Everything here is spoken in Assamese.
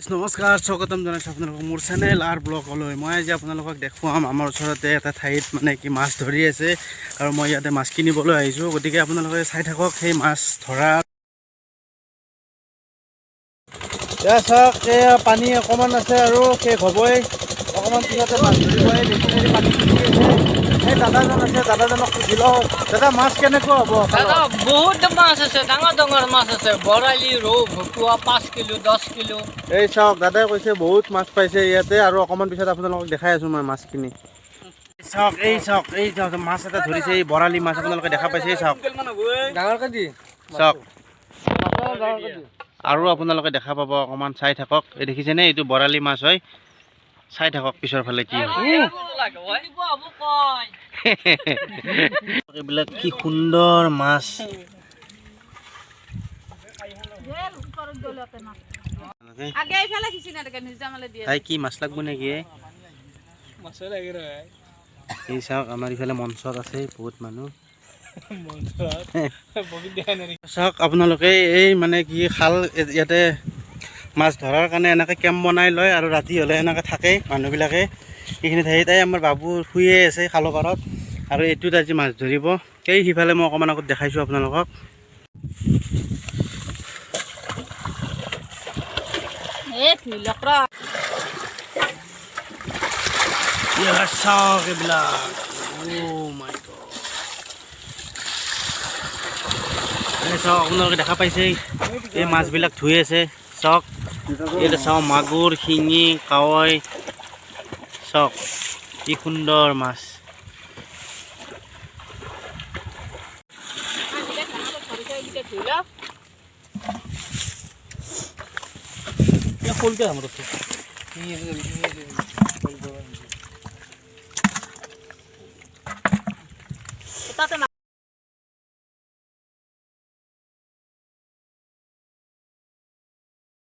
নমস্কাৰ স্বাগতম জনাইছোঁ আপোনালোকক মোৰ চেনেল আৰু ব্লগলৈ। মই আজি আপোনালোকক দেখুৱাম আমাৰ ওচৰতে এটা ঠাইত মানে কি মাছ ধৰি আছে আৰু মই ইয়াতে মাছ কিনিবলৈ আহিছোঁ। গতিকে আপোনালোকে চাই থাকক সেই মাছ ধৰা। এয়া চাওক, এয়া পানী অকণমান আছে আৰু শেষ হ'বই, অকণমান পিছতে মাছ ধৰিবই। বেছিকৈ পানী তুলি আছে। এই দাদাজন আছে, দাদাজনক সুধি লওঁ, দাদা মাছ কেনেকুৱা হ'ব? দাদা বহুত মাছ আছে, ডাঙৰ ডাঙৰ মাছ আছে, বৰালি, ৰৌ, ভকুৱা 5 কিলো 10 কিলো। এই চাওক, দাদাই কৈছে বহুত মাছ পাইছে ইয়াতে, আৰু অকণমান পিছত আপোনালোকক দেখাই আছোঁ মই মাছখিনি। চাওক, এই চাওক, এই চাওক মাছ এটা ধৰিছে, এই বৰালি মাছ আপোনালোকে দেখা পাইছে। চাওক চাওক, আৰু আপোনালোকে দেখা পাব, অকণমান চাই থাকক। এই দেখিছেনে, এইটো বৰালি মাছ হয়। চাই থাকক পিছৰ ফালে কি হয়। এইবিলাক কি সুন্দৰ মাছ। তাই কি মাছ লাগব নেকি? এই চাওক, আমাৰ ইফালে মঞ্চত আছে বহুত মানুহ। চাওক আপোনালোকে, এই মানে কি খাল, ইয়াতে মাছ ধৰাৰ কাৰণে এনেকৈ কেম্প বনাই লয় আৰু ৰাতি হ'লে এনেকৈ থাকে মানুহবিলাকে এইখিনি থাকি। তাই আমাৰ বাবু শুয়ে আছে খালৰ পাৰত, আৰু এইটোত আজি মাছ ধৰিব। সেই সিফালে মই অকণমান আগত দেখাইছোঁ আপোনালোকক। চাওক এইবিলাক, চাওক আপোনালোকে দেখা পাইছে, এই মাছবিলাক ধুই আছে। চাওক, ইয়াতে চাওক মাগুৰ, শিঙি, কাৱৈ। চাওক কি সুন্দৰ মাছ।